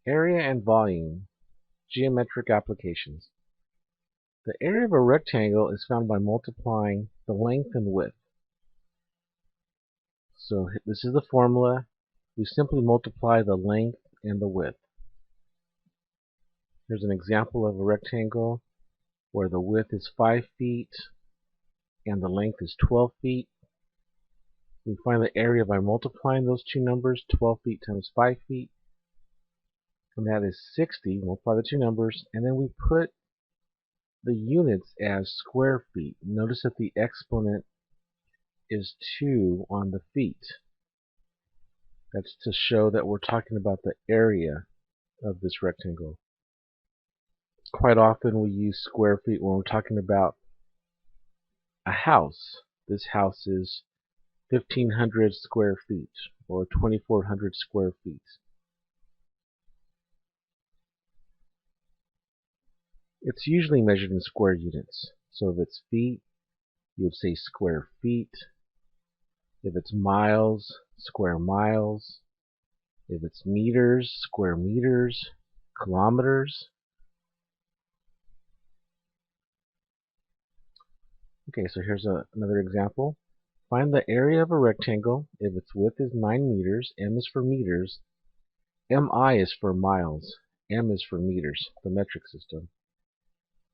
Area and volume, geometric applications. The area of a rectangle is found by multiplying the length and width. So this is the formula. We simply multiply the length and the width. Here's an example of a rectangle where the width is 5 feet and the length is 12 feet. We find the area by multiplying those two numbers, 12 feet times 5 feet, and that is 60. Multiply the two numbers, and then we put the units as square feet. Notice that the exponent is 2 on the feet. That's to show that we're talking about the area of this rectangle. Quite often we use square feet when we're talking about a house. This house is 1,500 square feet or 2,400 square feet. It's usually measured in square units. So if it's feet, you would say square feet. If it's miles, square miles. If it's meters, square meters. Kilometers. Okay, so here's another example. Find the area of a rectangle. If its width is 9 meters, m is for meters, mi is for miles, m is for meters, the metric system.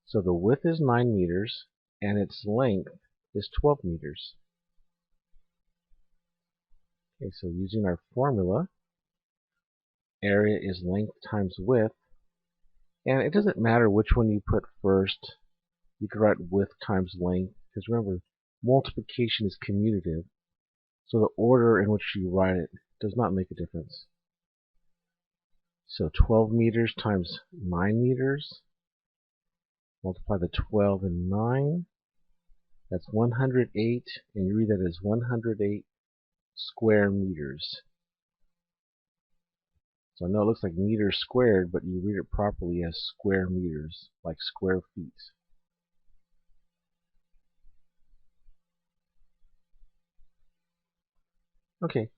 So the width is 9 meters, and its length is 12 meters. Okay, so using our formula, area is length times width, and it doesn't matter which one you put first. You could write width times length, because remember, multiplication is commutative, so the order in which you write it does not make a difference. So 12 meters times 9 meters, multiply the 12 and 9, that's 108, and you read that as 108 square meters. So I know it looks like meters squared, but you read it properly as square meters, like square feet. Okay,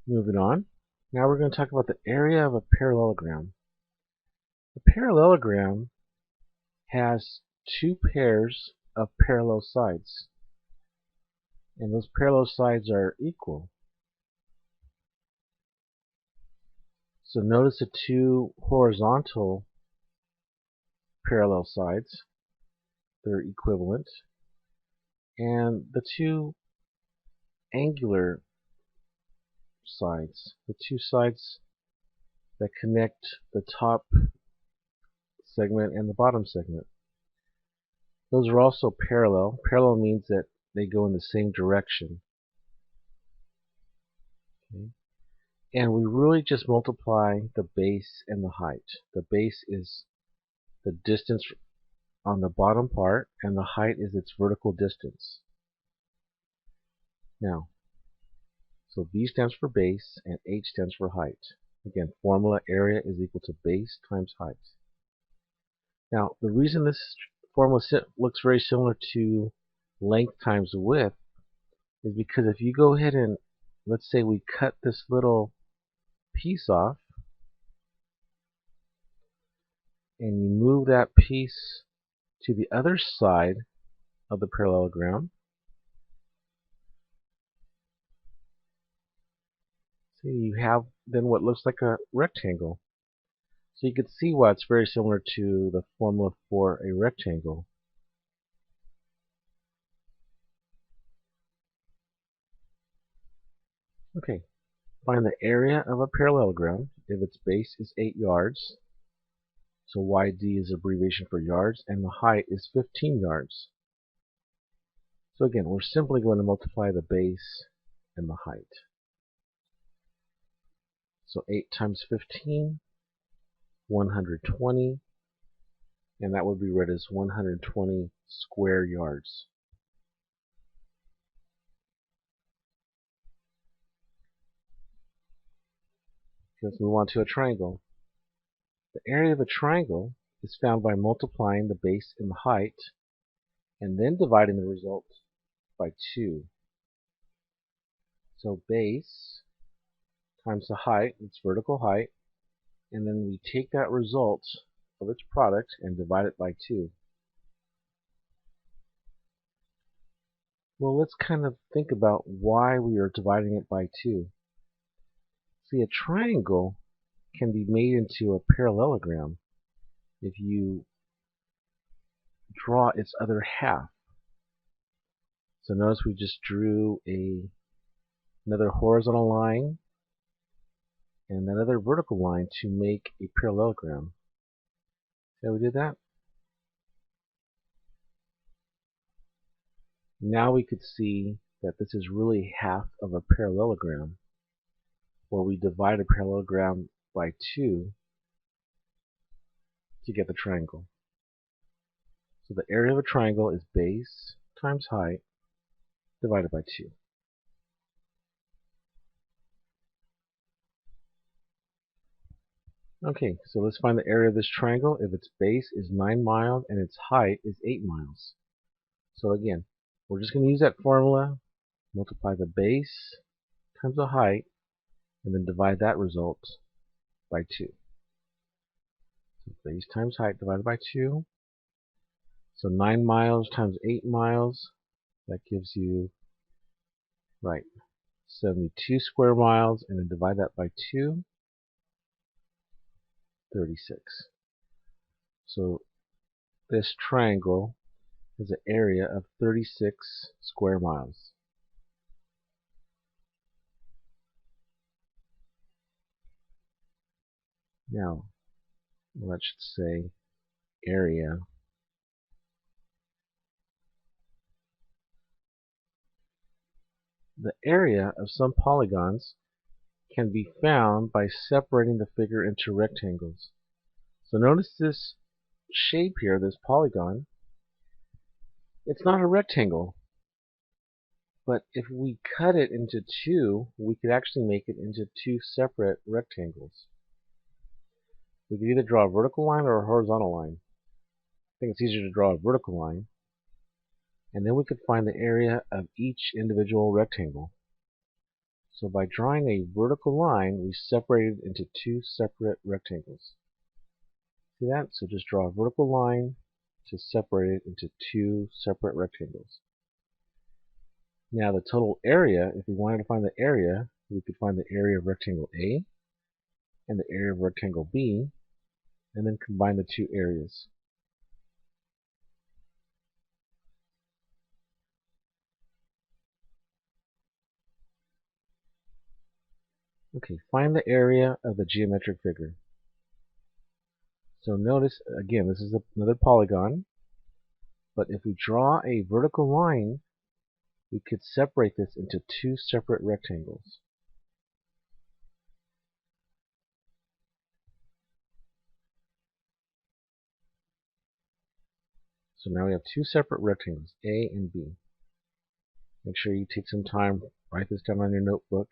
moving on. Now we're going to talk about the area of a parallelogram. A parallelogram has two pairs of parallel sides, and those parallel sides are equal. So notice the two horizontal parallel sides, they're equivalent, and the two angular sides, the two sides that connect the top segment and the bottom segment, those are also parallel. Parallel means that they go in the same direction. Okay. And we really just multiply the base and the height. The base is the distance on the bottom part, and the height is its vertical distance. Now, so B stands for base and H stands for height. Again, formula, area is equal to base times height. Now, the reason this formula looks very similar to length times width is because if you go ahead and, let's say we cut this little piece off, and you move that piece to the other side of the parallelogram, so you have then what looks like a rectangle. So you can see why it's very similar to the formula for a rectangle. Okay, find the area of a parallelogram if its base is 8 yards. So YD is abbreviation for yards, and the height is 15 yards. So again, we're simply going to multiply the base and the height. So 8 times 15, 120, and that would be read as 120 square yards. Let's move on to a triangle. The area of a triangle is found by multiplying the base and the height, and then dividing the result by 2. So base times the height, its vertical height, and then we take that result of its product and divide it by 2. Well, let's kind of think about why we are dividing it by 2. See, a triangle can be made into a parallelogram if you draw its other half. So notice we just drew another horizontal line and another vertical line to make a parallelogram. See how we did that? Now we could see that this is really half of a parallelogram, where we divide a parallelogram by 2 to get the triangle. So the area of a triangle is base times height divided by 2. Okay, so let's find the area of this triangle if its base is 9 miles and its height is 8 miles. So again, we're just going to use that formula, multiply the base times the height, and then divide that result by 2. So base times height divided by 2. So 9 miles times 8 miles, that gives you, right, 72 square miles, and then divide that by 2, 36. So this triangle has an area of 36 square miles. Now, that should say area. The area of some polygons can be found by separating the figure into rectangles. So notice this shape here, this polygon. It's not a rectangle, but if we cut it into 2, we could actually make it into 2 separate rectangles. We could either draw a vertical line or a horizontal line. I think it's easier to draw a vertical line, and then we could find the area of each individual rectangle. So by drawing a vertical line, we separated into 2 separate rectangles. See that? So just draw a vertical line to separate it into 2 separate rectangles. Now the total area, if we wanted to find the area, we could find the area of rectangle A and the area of rectangle B, and then combine the 2 areas. Okay, find the area of the geometric figure. So notice, again, this is another polygon, but if we draw a vertical line, we could separate this into 2 separate rectangles. So now we have 2 separate rectangles, A and B. Make sure you take some time, write this down on your notebook.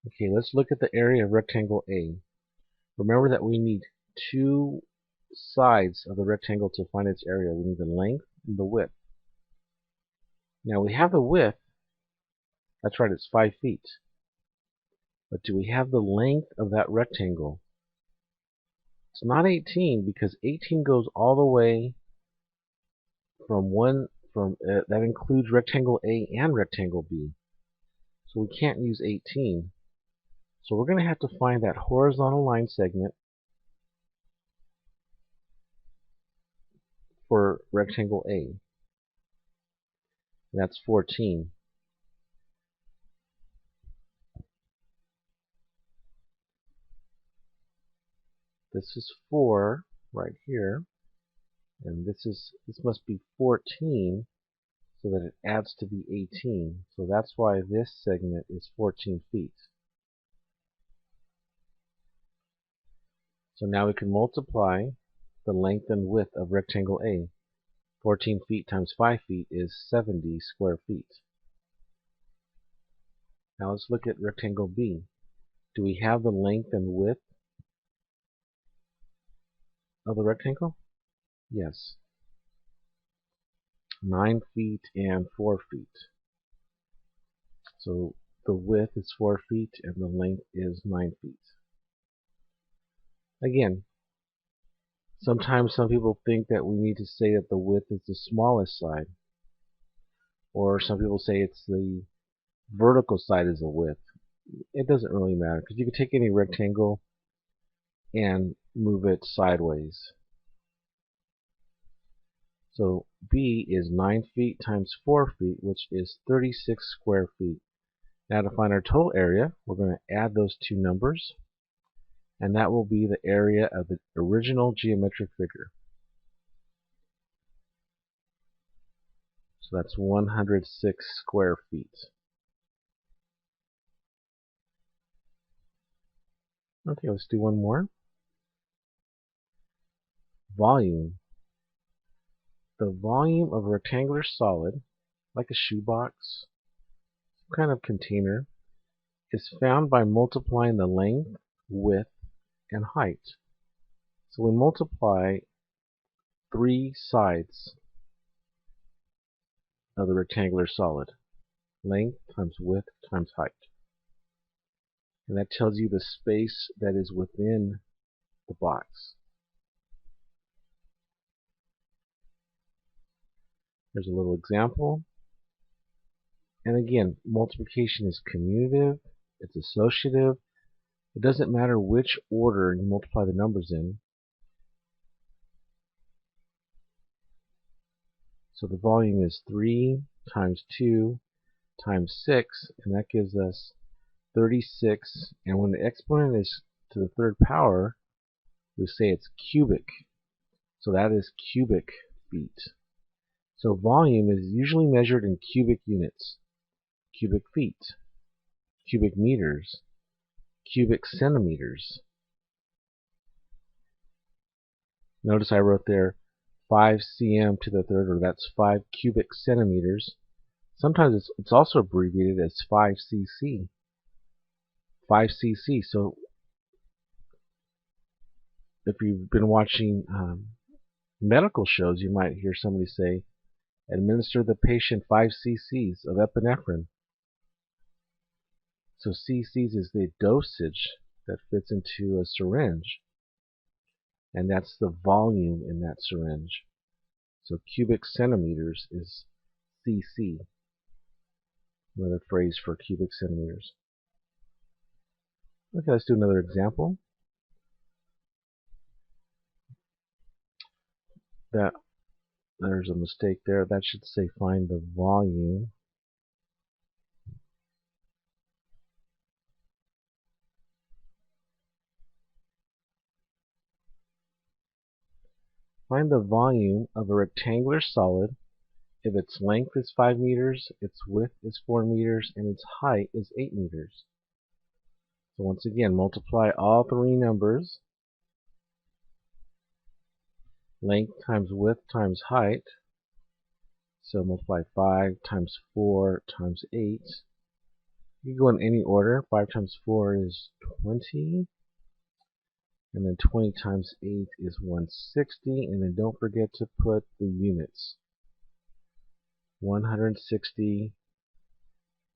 Okay, let's look at the area of rectangle A. Remember that we need 2 sides of the rectangle to find its area. We need the length and the width. Now we have the width, that's right, it's 5 feet. But do we have the length of that rectangle? It's not 18 because 18 goes all the way that includes rectangle A and rectangle B. So we can't use 18. So we're going to have to find that horizontal line segment for rectangle A. That's 14. This is 4 right here, and this must be 14 so that it adds to be 18. So that's why this segment is 14 feet. So now we can multiply the length and width of rectangle A. 14 feet times 5 feet is 70 square feet. Now let's look at rectangle B. Do we have the length and width of the rectangle? Yes. 9 feet and 4 feet. So the width is 4 feet and the length is 9 feet. Again, sometimes some people think that we need to say that the width is the smallest side, or some people say it's the vertical side is the width. It doesn't really matter, because you can take any rectangle and move it sideways. So B is 9 feet times 4 feet, which is 36 square feet. Now to find our total area, we're going to add those two numbers, and that will be the area of the original geometric figure. So that's 106 square feet. Okay, let's do one more. Volume. The volume of a rectangular solid, like a shoebox, kind of container, is found by multiplying the length, width, and height. So we multiply three sides of the rectangular solid. Length times width times height. And that tells you the space that is within the box. Here's a little example. And again, multiplication is commutative, it's associative. It doesn't matter which order you multiply the numbers in. So the volume is 3 times 2 times 6, and that gives us 36. And when the exponent is to the third power, we say it's cubic. So that is cubic feet. So volume is usually measured in cubic units. Cubic feet, cubic meters, cubic centimeters. Notice I wrote there 5 cm to the third, or that's 5 cubic centimeters. Sometimes it's also abbreviated as 5 cc. 5 cc. So if you've been watching medical shows, you might hear somebody say, administer the patient 5 cc's of epinephrine. So cc's is the dosage that fits into a syringe, and that's the volume in that syringe. So cubic centimeters is cc, another phrase for cubic centimeters. Okay, let's do another example. There's a mistake there. That should say find the volume. Find the volume of a rectangular solid if its length is 5 meters, its width is 4 meters, and its height is 8 meters. So once again, multiply all three numbers. Length times width times height. So multiply 5 times 4 times 8. You can go in any order. 5 times 4 is 20. And then 20 times 8 is 160. And then don't forget to put the units. 160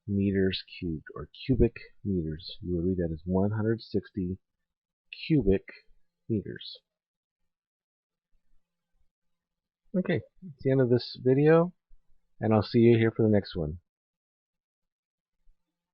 meters cubed, or cubic meters. You will read that as 160 cubic meters. Okay, that's the end of this video, and I'll see you here for the next one.